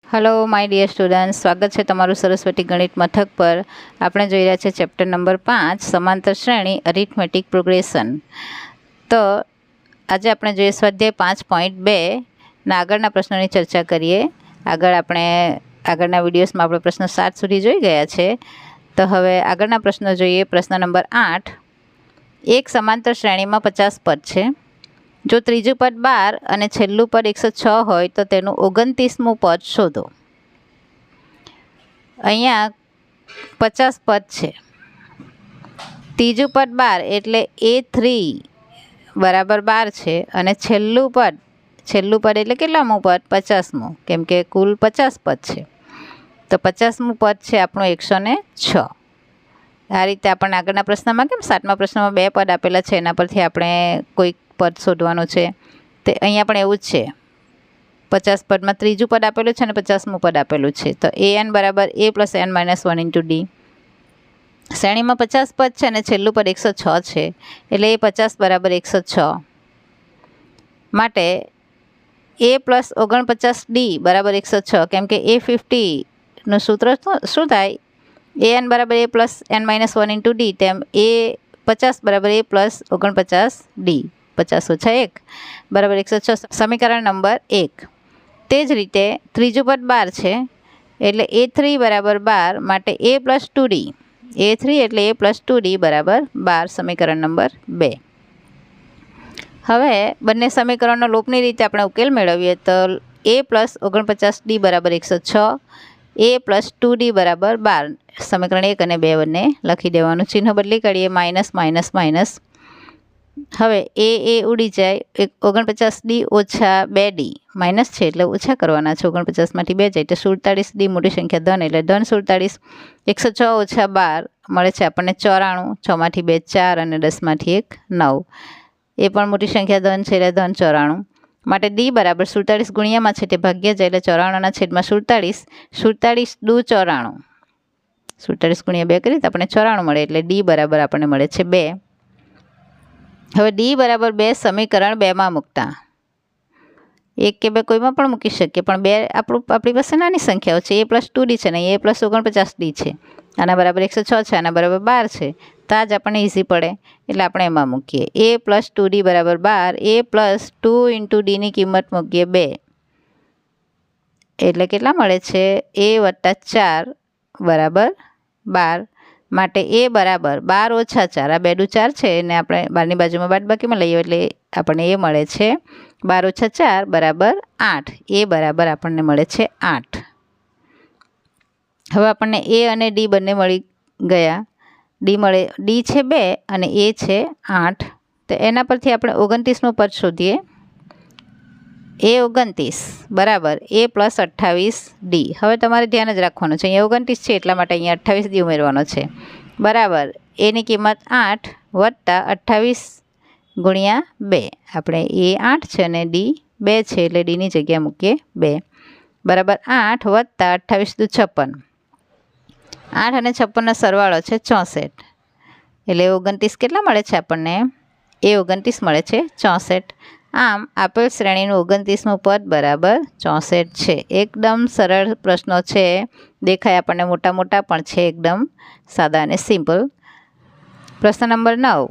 Hello my dear students, स्वागत है तमारू सरस्वती गणित मथक पर। આપણે જોઈ રહ્યા છે ચેપ્ટર નંબર 5 સમાંતર શ્રેણી અરિથમેટિક પ્રોગ્રેશન। તો આજે આપણે જોઈએ સ્વાધ્યાય 5.2 ના આગળના પ્રશ્નોની ચર્ચા કરીએ। આગળના વિડીયોઝમાં આપણે પ્રશ્ન 7 સુધી જોઈ ગયા છે। તો હવે આગળના પ્રશ્નો જોઈએ। પ્રશ્ન નંબર 8, એક સમાંતર શ્રેણીમાં 50 પદ છે। જો ત્રીજું પદ 12 અને છેલ્લું પદ 106 હોય તો તેનું 29મું પદ શોધો। અહીંયા 50 પદ છે, ત્રીજું પદ 12 એટલે A3 બરાબર 12 છે અને છેલ્લું પદ એટલે કેટલામું પદ? 50મું, કેમ કે કુલ 50 પદ છે તો 50મું પદ છે આપણું 106। આ રીતે આપણને આગળના પ્રશ્નમાં કેમ 7મા પ્રશ્નમાં 2 પદ આપેલા છે એના પરથી આપણે કોઈ પદ શોધવાનું છે, તે અહીંયા પણ એવું જ છે। 50 પદમાં ત્રીજું પદ આપેલું છે અને 50મું પદ આપેલું છે તો an બરાબર a plus n minus 1 into D. શ્રેણીમાં 50 પદ છે અને છેલ્લું પદ 106 છે એટલે એ 50 બરાબર 106 માટે a પ્લસ 49d બરાબર 106, કેમ કે A50નું સૂત્ર શું થાય? an બરાબર a plus n minus 1 into D, તેમ a 50 બરાબર a પ્લસ 49d, 50 ઓછા 1 બરાબર 106, સમીકરણ નંબર 1। તે જ રીતે ત્રીજું પદ 12 છે એટલે A3 બરાબર 12 માટે a પ્લસ 2d, A3 એટલે a પ્લસ 2d બરાબર 12, સમીકરણ નંબર 2। હવે બંને સમીકરણનો લોપની રીતે આપણે ઉકેલ મેળવીએ તો a પ્લસ 49d બરાબર 106, a પ્લસ 2d બરાબર 12, સમીકરણ 1 અને 2 બંને લખી દેવાનું, ચિહ્ન બદલી કાઢીએ, માઇનસ માઇનસ માઇનસ। હવે એ ઉડી જાય, 49d ઓછા 2d માઇનસ છે એટલે ઓછા કરવાના છે, 49માંથી 2 જાય તો 47d, મોટી સંખ્યા ધન એટલે ધન 47, 106 ઓછા 12 મળે છે આપણને 94, 6માંથી 2 4 અને 10માંથી 1 9, એ પણ મોટી સંખ્યા ધન છે એટલે ધન 94 માટે d બરાબર 47 ગુણ્યામાં છે તે ભાગ્ય જાય એટલે 94ના છેદમાં 47, 47 દુ 94, 47 ગુણ્યા 2 કરીએ તો આપણને 94 મળે એટલે d બરાબર આપણને મળે છે 2। હવે d બરાબર 2 સમીકરણ 2માં મૂકતા, 1 કે 2 કોઈમાં પણ મૂકી શકીએ પણ 2 આપણી પાસે નાની સંખ્યાઓ છે, a પ્લસ 2d છે ને a પ્લસ 49d છે, આના બરાબર 106 છે, આના બરાબર 12 છે તો આ જ આપણને ઇઝી પડે એટલે આપણે એમાં મૂકીએ। a પ્લસ 2d બરાબર 12, a પ્લસ 2 ઇન્ટુ ડીની કિંમત મૂકીએ 2 એટલે કેટલા મળે છે? a વત્તા 4 બરાબર 12 માટે a બરાબર 12 ઓછા 4, આ 2 દુ 4 છે એને આપણે 12ની બાજુમાં બાદબાકીમાં લઈએ એટલે આપણને એ મળે છે 12 ઓછા 4 બરાબર 8, એ બરાબર આપણને મળે છે 8। હવે આપણને a અને d બંને મળી ગયા, d છે 2 અને a છે 8, તો એના પરથી આપણે 29મું પદ શોધીએ। a 29 બરાબર a પ્લસ 28d, હવે તમારે ધ્યાન જ રાખવાનું છે, અહીંયા 29 છે એટલા માટે અહીંયા 28d ઉમેરવાનો છે, બરાબર એની કિંમત 8 વત્તા 28 ગુણ્યા 2, આપણે a 8 છે અને d 2 છે એટલે ડીની જગ્યા મૂકીએ 2 બરાબર 8 વત્તા 28 દુ 56, 8 અને 56નો સરવાળો છે 64 એટલે 29 કેટલા મળે છે આપણને? એ 29 મળે છે 64। આમ આપેલ શ્રેણીનું 29મું પદ બરાબર 64 છે। એકદમ સરળ પ્રશ્નો છે, દેખાય આપણને મોટા મોટા પણ છે એકદમ સાદા અને સિમ્પલ। પ્રશ્ન નંબર 9,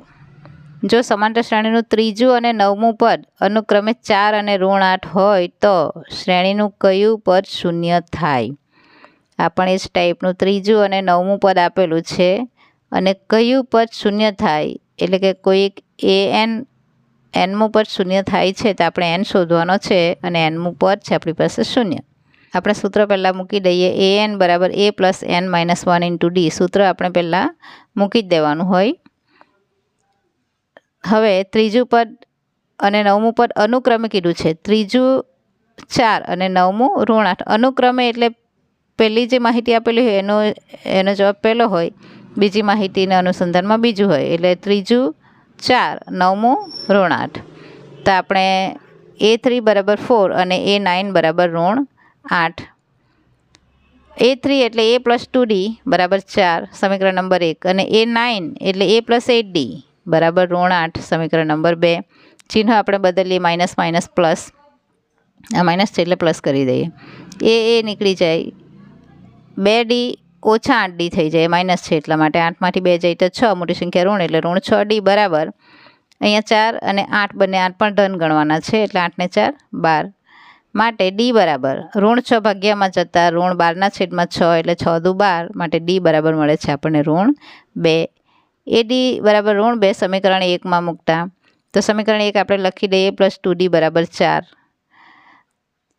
જો સમાંતર શ્રેણીનું ત્રીજું અને 9મું પદ અનુક્રમે 4 અને -8 હોય તો શ્રેણીનું કયું પદ શૂન્ય થાય? આ પણ એ જ ટાઈપનું ત્રીજું અને 9મું પદ આપેલું છે અને કયું પદ શૂન્ય થાય એટલે કે કોઈ nમું પદ શૂન્ય થાય છે તો આપણે n શોધવાનો છે અને nમું પદ છે આપણી પાસે શૂન્ય। આપણે સૂત્ર પહેલાં મૂકી દઈએ, an બરાબર a plus n minus 1 into D, સૂત્ર આપણે પહેલાં મૂકી જ દેવાનું હોય। હવે ત્રીજું પદ અને 9મું પદ અનુક્રમે કીધું છે, ત્રીજું 4 અને 9મું -8, અનુક્રમે એટલે પહેલી જે માહિતી આપેલી હોય એનો જવાબ પહેલો હોય, બીજી માહિતીના અનુસંધાનમાં બીજું હોય, એટલે ત્રીજું 4 9મું -8, તો આપણે a3 બરાબર 4 અને a9 બરાબર -8, a3 એટલે a પ્લસ 2d બરાબર 4, સમીકરણ નંબર 1, અને a9 એટલે a પ્લસ 8d બરાબર -8, સમીકરણ નંબર 2। ચિહ્ન આપણે બદલીએ માઇનસ માઇનસ પ્લસ, આ માઇનસ છે એટલે પ્લસ કરી દઈએ. એ નીકળી જાય. 2D ઓછા 8D થઈ જાય. માઇનસ છે એટલા માટે 8માંથી 2 જાય તો 6, મોટી સંખ્યા ઋણ એટલે ઋણ 6D બરાબર. અહીંયા 4 અને 8 બંને 8 પણ ધન ગણવાના છે એટલે 8 ને 4 12. માટે D બરાબર ઋણ 6 ભાગ્યામાં જતાં ઋણ 12 છેદમાં 6 એટલે 6 દુ 12. માટે D બરાબર મળે છે આપણને ઋણ 2. એ D બરાબર ઋણ 2 સમીકરણ 1માં મૂકતા તો સમીકરણ 1 આપણે લખી દઈએ પ્લસ 2D બરાબર 4.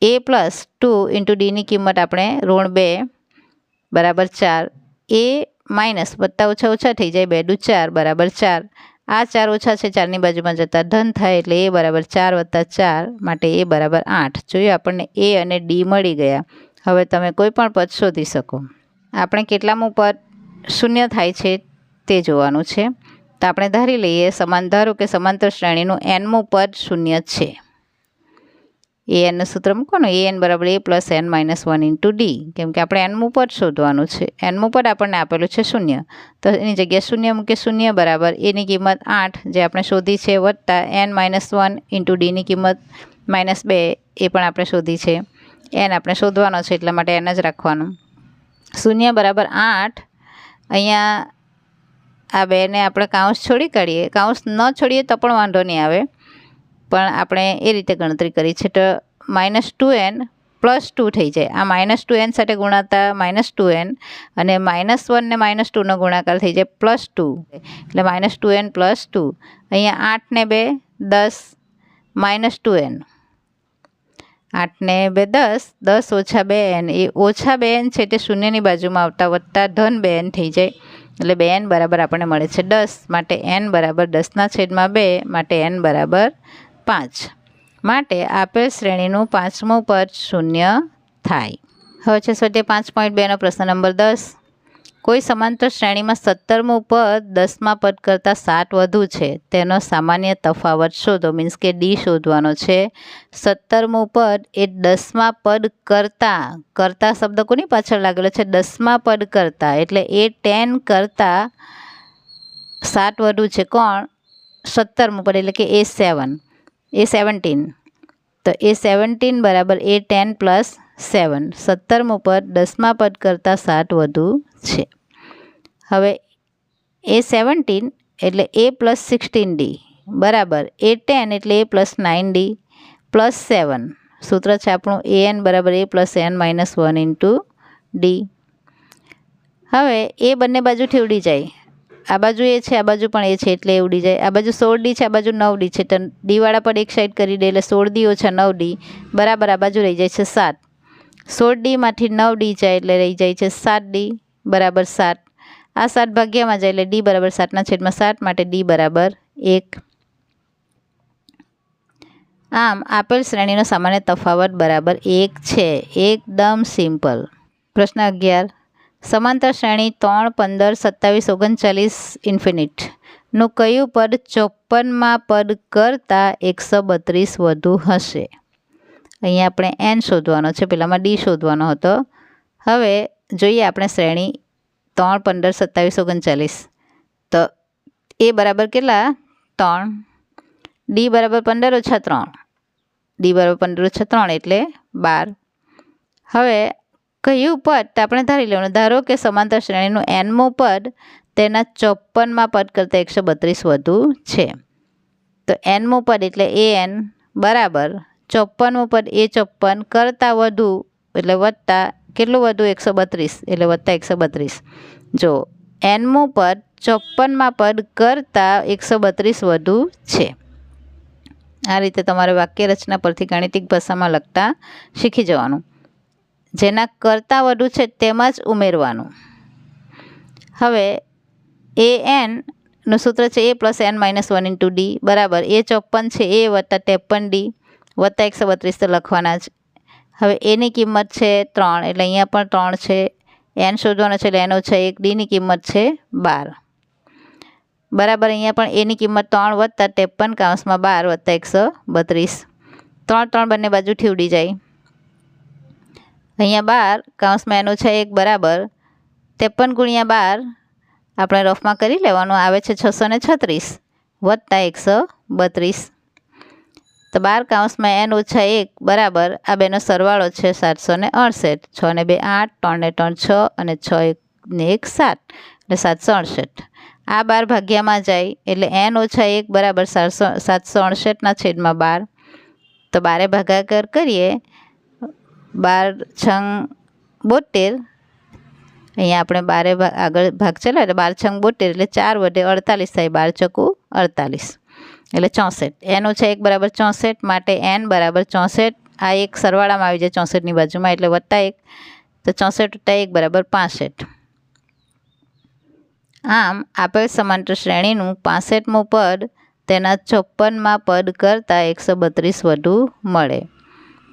A પ્લસ 2 ઇન્ટુ Dની કિંમત આપણે ઋણ 2 બરાબર 4. A માઇનસ વત્તા ઓછા ઓછા થઈ જાય 2 દુ 4 બરાબર 4. આ 4 ઓછા છે 4ની બાજુમાં જતાં ધન થાય એટલે A બરાબર 4 વત્તા 4 માટે A બરાબર 8. જોયું આપણને A અને D મળી ગયા. હવે તમે કોઈ પણ પદ શોધી શકો. આપણે કેટલામું પદ શૂન્ય થાય છે તે જોવાનું છે. તો આપણે ધારી લઈએ ધારો કે સમાંતર શ્રેણીનું nમું પદ શૂન્ય છે. એનનું સૂત્ર મૂકવાનું an બરાબર a plus n minus 1 into D. કેમ કે આપણે nમું પદ શોધવાનું છે. nમું પદ આપણને આપેલું છે શૂન્ય, તો એની જગ્યાએ શૂન્ય મૂકે. શૂન્ય બરાબર એની કિંમત 8 જે આપણે શોધી છે વત્તા n માઇનસ 1 ઇન્ટુ ડીની કિંમત માઇનસ 2 એ પણ આપણે શોધી છે. n આપણે શોધવાનો છે એટલા માટે n જ રાખવાનું. શૂન્ય બરાબર 8. અહીંયા આ 2ને આપણે કાઉન્સ છોડી કાઢીએ. કાઉન્સ ન છોડીએ તો પણ વાંધો નહીં આવે, પણ આપણે એ રીતે ગણતરી કરી છે તો -2n પ્લસ 2 થઈ જાય. આ -2n સાથે ગુણાતા -2n અને -1 ને -2નો ગુણાકાર થઈ જાય +2 એટલે -2n પ્લસ 2. અહીંયા 8 ને 2 10 -2n. 8 ને 2 10, 10 ઓછા 2n એ ઓછા 2n છે તે શૂન્યની બાજુમાં આવતા વત્તા ધન 2n થઈ જાય એટલે 2n બરાબર આપણને મળે છે 10. માટે n બરાબર 10/2 માટે n બરાબર 5. માટે આપેલ શ્રેણીનું 5મું પદ શૂન્ય થાય. હવે છે સ્વાધ્યાય 5.2નો પ્રશ્ન નંબર 10. કોઈ સમાંતર શ્રેણીમાં 17મું પદ 10મા પદ કરતાં 7 વધુ છે તેનો સામાન્ય તફાવત શોધો. મીન્સ કે ડી શોધવાનો છે. 17મું પદ એ 10મા પદ કરતાં શબ્દ કોની પાછળ લાગેલો છે? 10મા પદ કરતાં, એટલે એ 10 કરતાં 7 વધુ છે. કોણ? 17મું પદ એટલે કે એ 17. તો એ 17 બરાબર એ 10 પ્લસ 7. 17મું પદ 10મા પદ કરતાં 7 વધુ છે. હવે એ 17 એટલે a પ્લસ 16d બરાબર એ 10 એટલે a પ્લસ 9d પ્લસ 7. સૂત્ર છે આપણું an બરાબર a plus n minus 1 into D. હવે એ બંને બાજુથી ઉડી જાય. આ બાજુ એ છે, આ બાજુ પણ એ છે એટલે એ ઉડી જાય. આ બાજુ 16d છે, આ બાજુ 9d છે, તો ડીવાળા પર એક સાઈડ કરી દે એટલે 16d ઓછા 9d બરાબર આ બાજુ રહી જાય છે 7. 16dમાંથી 9d જાય એટલે રહી જાય છે 7d બરાબર 7. આ 7 ભાગ્યામાં જાય એટલે d બરાબર 7/7 માટે d બરાબર 1. આમ આપેલ શ્રેણીનો સામાન્ય તફાવત બરાબર 1 છે. એકદમ સિમ્પલ. પ્રશ્ન 11. સમાંતર શ્રેણી 3, 15, 27, 39 ઇન્ફિનિટ નું કયું પદ 54માં પદ કરતાં 132 વધુ હશે? અહીંયા આપણે n શોધવાનો છે, પેલામાં d શોધવાનો હતો. હવે જોઈએ આપણે શ્રેણી 3, 15, 27, 39. તો એ બરાબર કેટલા? 3. d બરાબર 15 ઓછા 3. d બરાબર 15 ઓછા 3 એટલે 12. હવે કયું પદ તો આપણે ધારી લેવાનું. ધારો કે સમાંતર શ્રેણીનું nમું પદ તેના 54માં પદ કરતાં 132 વધુ છે. તો nમું પદ એટલે an બરાબર 54મું પદ એ 54 કરતાં વધુ એટલે વત્તા કેટલું વધુ? 132 એટલે વત્તા 132. જો nમું પદ 54માં પદ કરતાં 132 વધુ છે. આ રીતે તમારે વાક્ય રચના પરથી ગાણિતિક ભાષામાં લખતા શીખી જવાનું. જેના કરતાં વધુ છે તેમાં જ ઉમેરવાનું. હવે an નું સૂત્ર છે a plus n minus 1 into D બરાબર એ 54 છે એ વત્તા 53d વત્તા 132 તો લખવાના જ. હવે એની કિંમત છે 3 એટલે અહીંયા પણ 3 છે. n શોધવાનો છે એટલે n ઓછા 1. ડીની કિંમત છે 12 બરાબર. અહીંયા પણ એની કિંમત 3 વત્તા 53 કાઉન્સમાં 12 વત્તા 132. 3 બંને બાજુથી ઉડી જાય. અહીંયા 12 કાઉન્સમાં n ઓછા 1 બરાબર 53 ગુણ્યા 12 આપણે રફમાં કરી લેવાનું આવે છે 636 વત્તા 132. તો 12 કૌંસમાં n ઓછા 1 બરાબર આ બેનો સરવાળો છે 768. 6 ને 2 8, 3 ને 3 6 અને 6 ને 1 7 એટલે 768. આ 12 ભાગ્યામાં જાય એટલે n ઓછા 1 બરાબર 768 છેદમાં 12. તો 12 ભાગાકાર કરીએ 12 છંગ 72. અહીંયા આપણે 12 આગળ ભાગ ચલાવે એટલે 12 છંગ 72 એટલે 4 વડે 48 થાય. 12 ચોકું 48 એટલે 64. n ઓછા 1 બરાબર 64 માટે n બરાબર 64. આ એક સરવાળામાં આવી જાય 64ની બાજુમાં એટલે વત્તા 1 તો 64 વત્તા 1 બરાબર 65. આમ આપેલ સમાંતર શ્રેણીનું 65મું પદ તેના 54માં પદ કરતાં 132 વધુ મળે.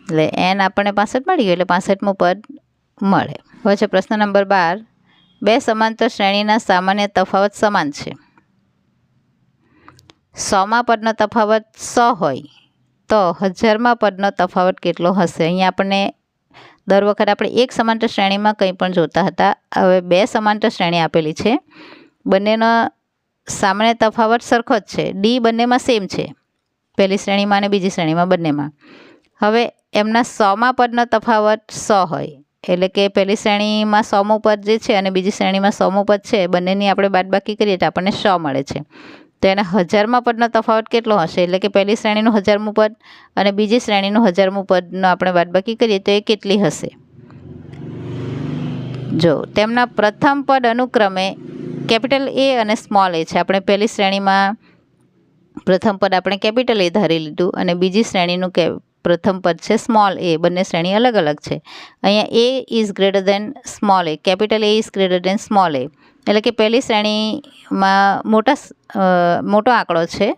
એટલે n આપણને 65 મળી ગયું એટલે 65મું પદ મળે. હવે છે પ્રશ્ન નંબર 12. બે સમાંતર શ્રેણીના સામાન્ય તફાવત સમાન છે. 100માં પદનો તફાવત 100 હોય તો 1000માં પદનો તફાવત કેટલો હશે? અહીંયા આપણને દર વખત આપણે એક સમાંતર શ્રેણીમાં કંઈ પણ જોતા હતા. હવે બે સમાંતર શ્રેણી આપેલી છે, બંનેનો સામાન્ય તફાવત સરખો જ છે. ડી બંનેમાં સેમ છે, પહેલી શ્રેણીમાં અને બીજી શ્રેણીમાં બંનેમાં. હવે એમના 100માં પદનો તફાવત 100 હોય એટલે કે પહેલી શ્રેણીમાં 100મું પદ જે છે અને બીજી શ્રેણીમાં 100મું પદ છે, બંનેની આપણે બાદબાકી કરીએ તો આપણને 100 મળે છે. તો એના 1000માં પદનો તફાવત કેટલો હશે? એટલે કે પહેલી શ્રેણીનું 1000મું પદ અને બીજી શ્રેણીનું 1000મું પદનો આપણે બાદબાકી કરીએ તો એ કેટલી હશે? જો તેમના પ્રથમ પદ અનુક્રમે કેપિટલ એ અને સ્મોલ એ છે. આપણે પહેલી શ્રેણીમાં પ્રથમ પદ આપણે કેપિટલ એ ધારી લીધું અને બીજી શ્રેણીનું પ્રથમ પદ છે સ્મોલ એ. બંને શ્રેણી અલગ અલગ છે. અહીંયા A is greater than small A, capital A is greater than small A. એટલે કે પહેલી શ્રેણીમાં મોટો આંકડો છે,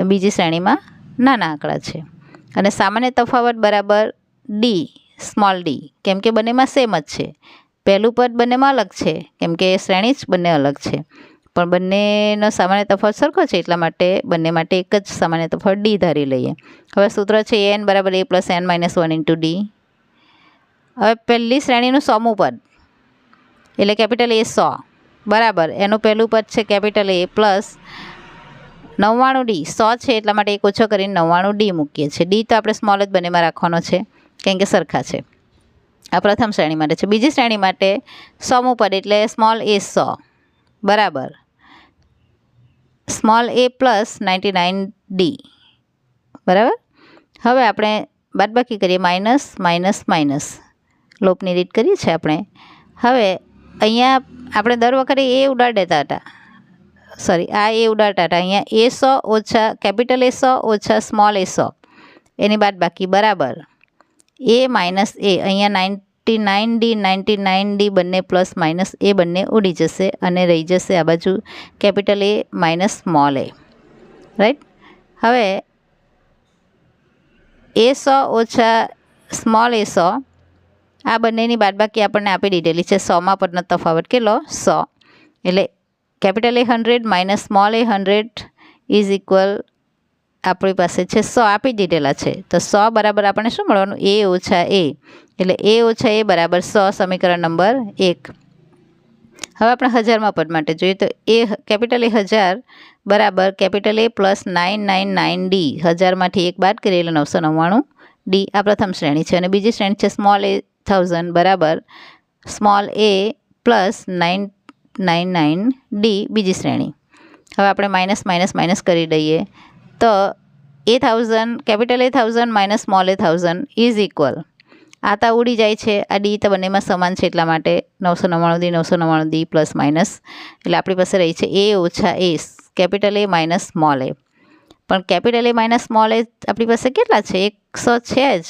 બીજી શ્રેણીમાં નાના આંકડા છે. અને સામાન્ય તફાવત બરાબર ડી સ્મોલ ડી, કેમ કે બંનેમાં સેમ જ છે. પહેલું પદ બંનેમાં અલગ છે કેમ કે શ્રેણી જ બંને અલગ છે, પણ બંનેનો સામાન્ય તફાવત સરખો છે એટલા માટે બંને માટે એક જ સામાન્ય તફાવત ડી ધારી લઈએ. હવે સૂત્ર છે n બરાબર a plus n minus 1 into D. હવે પહેલી શ્રેણીનું 100મું પદ એટલે કેપિટલ એ 100 બરાબર એનું પહેલું પદ છે કેપિટલ એ પ્લસ 99 ડી. 100 છે એટલા માટે એક ઓછો કરીને 99 ડી મૂકીએ છીએ. ડી તો આપણે સ્મોલ જ બંનેમાં રાખવાનો છે કેમ કે સરખા છે. આ પ્રથમ શ્રેણી માટે છે. બીજી શ્રેણી માટે 100મું પદ એટલે સ્મોલ એ 100 બરાબર સ્મોલ એ પ્લસ 99 ડી બરાબર. હવે આપણે બાદબાકી કરીએ, માઇનસ માઇનસ માઇનસ લોપની રીત કરીએ છીએ આપણે. હવે અહીંયા આપણે દર વખતે એ ઉડાડી દેતા હતા, સોરી આ એ ઉડાડતા હતા. અહીંયા એ 100 ઓછા કેપિટલ એ 100 ઓછા સ્મોલ એ 100 એની બાદબાકી બરાબર એ માઇનસ એ. અહીંયા 99 ડી બંને પ્લસ માઇનસ એ બંને ઉડી જશે અને રહી જશે આ બાજુ કેપિટલ એ માઇનસ સ્મોલ એ, રાઈટ. હવે એ 100 ઓછા સ્મોલ એ 100 આ બંનેની બાદબાકી આપણને આપી દીધેલી છે. 100માં પદનો તફાવત કેટલો? 100. એટલે capital A 100 minus small A 100 is equal આપણી પાસે છે 100 આપી દીધેલા છે. તો 100 બરાબર આપણને શું મળવાનું? એ ઓછા એ. એટલે એ ઓછા એ બરાબર 100, સમીકરણ નંબર 1. હવે આપણે 1000માં પદ માટે જોઈએ તો એ કેપિટલ એ 1000 બરાબર કેપિટલ એ પ્લસ 999 ડી. 1000માંથી 1 બાદ કરીએ એટલે 999 ડી. આ પ્રથમ શ્રેણી છે અને બીજી શ્રેણી છે સ્મોલ એ 1000 બરાબર સ્મોલ એ પ્લસ 999 ડી બીજી શ્રેણી. હવે આપણે માઇનસ માઇનસ માઇનસ કરી દઈએ તો એ 1000 capital A 1000 minus small A 1000 is equal આ તા ઉડી જાય છે. આ ડી તો બંનેમાં સમાન છે એટલા માટે 999 ડી પ્લસ માઇનસ એટલે આપણી પાસે રહી છે એ ઓછા એ કેપિટલ એ માઇનસ સ્મોલ એ. પણ કેપિટલ એ માઇનસ સ્મોલ એ આપણી પાસે કેટલા છે? 100 છે જ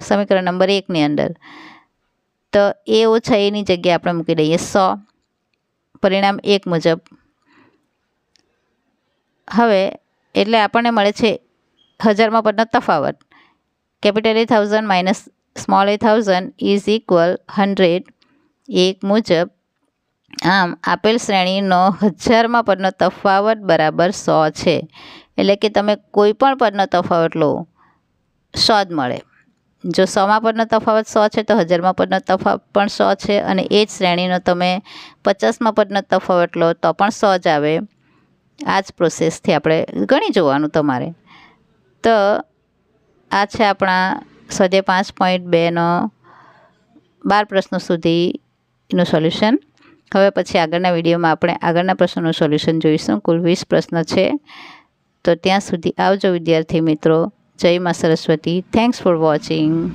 સમીકરણ નંબર 1ની અંદર. તો એ ઓછા એની જગ્યાએ આપણે મૂકી દઈએ 100, પરિણામ 1 મુજબ. હવે એટલે આપણને મળે છે 1000માં પદનો તફાવત capital A 1000 minus small A 1000 is equal 100 1 મુજબ. આમ આપેલ શ્રેણીનો 1000માં પદનો તફાવત બરાબર 100 છે. એટલે કે તમે કોઈ પણ પદનો તફાવત લો 100 જ મળે. જો 100માં પદનો તફાવત 100 છે તો 1000માં પદનો તફાવત પણ 100 છે અને એ જ શ્રેણીનો તમે 50માં પદનો તફાવત લો તો પણ 100 જ આવે. આ જ પ્રોસેસથી આપણે ગણી જોવાનું તમારે. તો આ છે આપણા સ્વાધ્યાય 5.2નો 12 પ્રશ્નો સુધીનું સોલ્યુશન. હવે પછી આગળના વિડીયોમાં આપણે આગળના પ્રશ્નોનું સોલ્યુશન જોઈશું. કુલ 20 પ્રશ્ન છે. તો ત્યાં સુધી આવજો વિદ્યાર્થી મિત્રો. જય મા સરસ્વતી. Thanks for watching.